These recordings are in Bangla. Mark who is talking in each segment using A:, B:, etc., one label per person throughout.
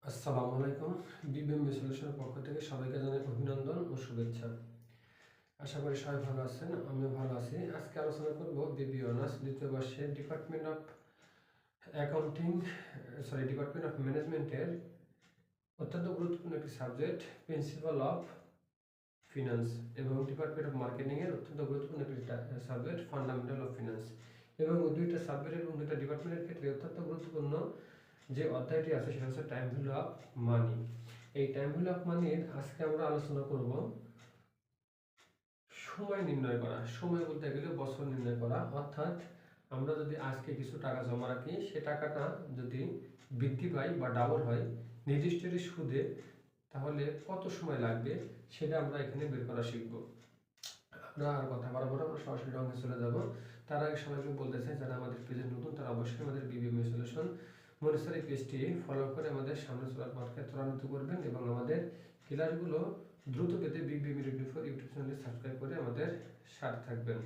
A: আসসালামু আলাইকুম। বিবিএম সলিউশনের পক্ষ থেকে সবাইকে জানাই অভিনন্দন ও শুভেচ্ছা। আশা করি সবাই ভালো আছেন, আমিও ভালো আছি। আজকে আলোচনা করব বিবি অনার্স দ্বিতীয় বর্ষের ডিপার্টমেন্ট অফ ম্যানেজমেন্টের অত্যন্ত গুরুত্বপূর্ণ একটি সাবজেক্ট প্রিন্সিপাল অফ ফিনান্স এবং ডিপার্টমেন্ট অফ মার্কেটিংয়ের অত্যন্ত গুরুত্বপূর্ণ একটি সাবজেক্ট ফান্ডামেন্টাল অফ ফিনান্স। এবং দুইটা সাবজেক্ট এবং দুইটা ডিপার্টমেন্টের ক্ষেত্রে অত্যন্ত গুরুত্বপূর্ণ যে অধ্যায়টি আছে সেটা হচ্ছে টাইম ভ্যালু অফ মানি। এই টাইম ভ্যালু অফ মানির আজকে আমরা আলোচনা করব সময় নির্ণয় করা। সময় বলতে গেলে বছর নির্ণয় করা, অর্থাৎ আমরা যদি আজকে কিছু টাকা জমা রাখি সে টাকাটা যদি বৃদ্ধি পায় বা ডাবল হয় নির্দিষ্ট সুদে, তাহলে কত সময় লাগবে সেটা আমরা এখানে বের করা শিখব। আমরা আর কথা বাড়াবো না, আমরা সরাসরি অঙ্কে চলে যাব। তার আগে সবাইকে বলতে চাই যারা আমাদের পেজে নতুন তারা অবশ্যই আমাদের বিবিএম সলিউশন মনিস্টার এই পেজটি ফলো করে আমাদের সামনে চলার পথকে ত্বরান্বিত করবেন এবং আমাদের ক্লাসগুলো দ্রুত পেতে বিবিএম রিভিউ4 ইউটিউব চ্যানেলে সাবস্ক্রাইব করে আমাদের সাথে থাকবেন।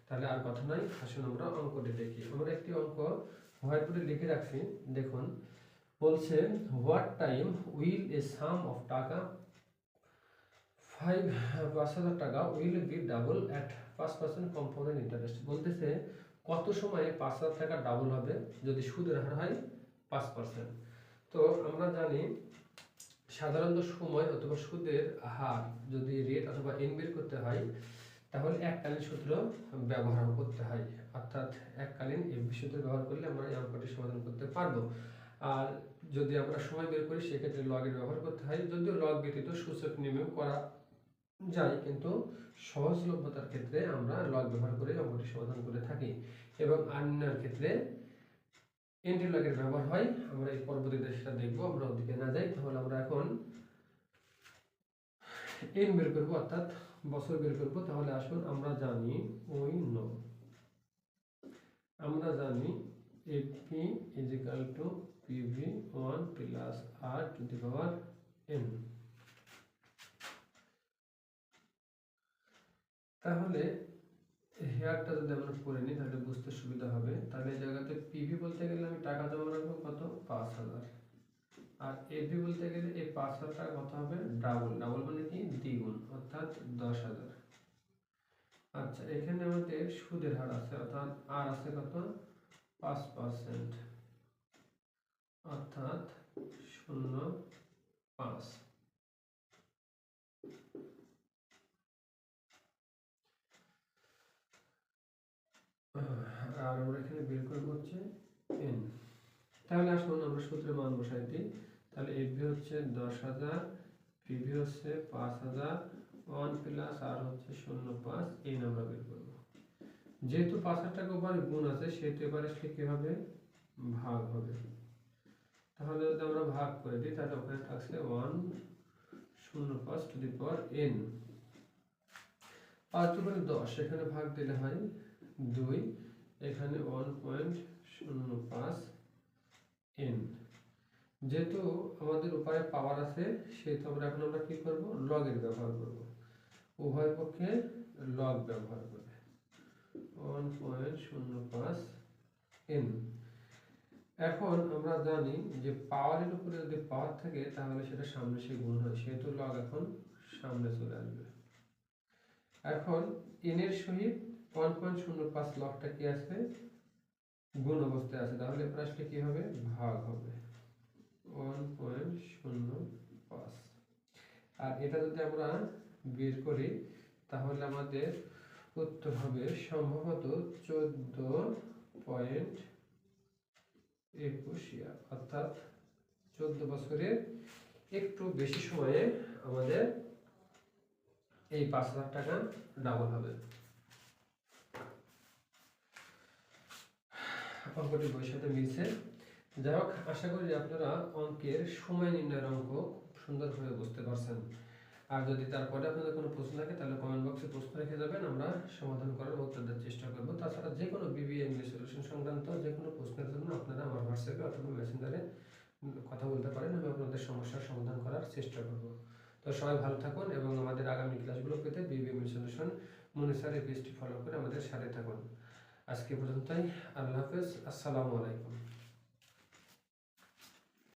A: তাহলে আর কথা নয়, আসুন আমরা অঙ্কটি দেখি। আমরা একটি অঙ্ক হোয়াইট বোর্ডে লিখে রাখছি, দেখুন। বলছে what time will A some of টাকা 5,000 টাকা will be double at 5% compound interest. বলতেছে কত সময়ে 5,000 টাকা ডাবল হবে যদি সুদের হার হয় 5%। তো আমরা জানি সাধারণত সময় অথবা সুদের হার যদি রেট অথবা এন বের করতে হয় তাহলে এককালীন সূত্র ব্যবহার করতে হয়, অর্থাৎ এককালীন এফবি সূত্র ব্যবহার করলে আমরা এই অঙ্কটি সমাধান করতে পারবো। আর যদি আমরা সময় বের করি সেক্ষেত্রে লগের ব্যবহার করতে হয়, যদিও লগ ব্যতীত সূচক নিয়মেও করা যায়, কিন্তু সহজলভ্যতার ক্ষেত্রে আমরা লগ ব্যবহার করে অঙ্কটি সমাধান করে থাকি এবং আর্নের ক্ষেত্রে এন্টি লগের ব্যবহার হয়। আমরা এই পরবর্তীতে সেটা দেখবো, আমরা ওদিকে না যাই। তাহলে আমরা এখন এন বের করবো, অর্থাৎ বছর বের করবো। তাহলে আসুন আমরা জানি AP is equal to PV 1 plus R to the power n. তাহলে হেয়ারটা যদি আমরা করে নিই তাহলে বুঝতে সুবিধা হবে। তাহলে এই জায়গাতে পিভি বলতে গেলে আমি টাকা জমা রাখবো কত, 5,000। আর এফবি বলতে গেলে এই 5,000 টাকা কত হবে, ডাবল। ডাবল মানে কি, দ্বিগুণ, অর্থাৎ 10,000। আচ্ছা, এখানে আমাদের সুদের হার আছে, অর্থাৎ আর আছে কত, 5%, অর্থাৎ 0.5। আর আমরা এখানে বের করবো হচ্ছে এন। তাহলে আসুন আমরা সূত্রের মান বসাই দিই। তাহলে এফবি হচ্ছে 10,000, পিভি হচ্ছে 5,000, 1 প্লাস আর হচ্ছে 0.5, এন আমরা বের করবো। যেহেতু 5,000 টাকা উপরে গুণ আছে সেহেতু এবারে আসলে কি হবে, ভাগ হবে। তাহলে যদি আমরা ভাগ করে দিই তাহলে ওখানে থাকছে 1.05 টু দি পাওয়ার এন। 5 দুগুণে 10, এখানে ভাগ দিলে হয় 2, এখানে 1.05 এন। যেহেতু আমাদের উপায়ে পাওয়ার আছে সেহেতু আমরা কি করব, লগের ব্যবহার করব। উভয় পক্ষে লগ ব্যবহার করবে, 1.05 এন। এখন আমরা জানি যে পাওয়ারের উপরে যদি পাওয়ার থাকে তাহলে সেটা সামনে সে গুণ হয়, সেহেতু লগ এখন সামনে চলে আসবে। এখন এন এর সহিত 1.05 লগটা কি আছে, গুণ অবস্থায় আছে, তাহলে এবার আসলে কি হবে, ভাগ হবে 1.05। আর এটা যদি আমরা বের করি তাহলে আমাদের উত্তর হবে সম্ভবত 14.21, অর্থাৎ 14 বছরের একটু বেশি সময়ে আমাদের এই 5,000 টাকা ডাবল হবে। অঙ্কটি বইয়ের সাথে মিলছে। যাই হোক, আশা করি আপনারা অঙ্কের সময় নির্ণয়ের অঙ্ক সুন্দরভাবে বুঝতে পারছেন। আর যদি তারপরে আপনাদের কোনো প্রশ্ন থাকে তাহলে কমেন্ট বক্সে প্রশ্ন রেখে যাবেন, আমরা সমাধান করার উত্তর দেওয়ার চেষ্টা করব। তাছাড়া যে কোনো বিবিএম সলিউশন সংক্রান্ত যে কোনো প্রশ্নের জন্য আপনারা আমার হোয়াটসঅ্যাপে অথবা মেসেঞ্জারে কথা বলতে পারেন, আমি আপনাদের সমস্যার সমাধান করার চেষ্টা করব। তো সবাই ভালো থাকুন এবং আমাদের আগামী ক্লাসগুলো পেতে বিবিএম সলিউশন মনিস্টার এই পেজটি ফলো করে আমাদের সাথে থাকুন। আজকে পর্যন্তই, আল্লাহ হাফেজ, আসসালামু আলাইকুম।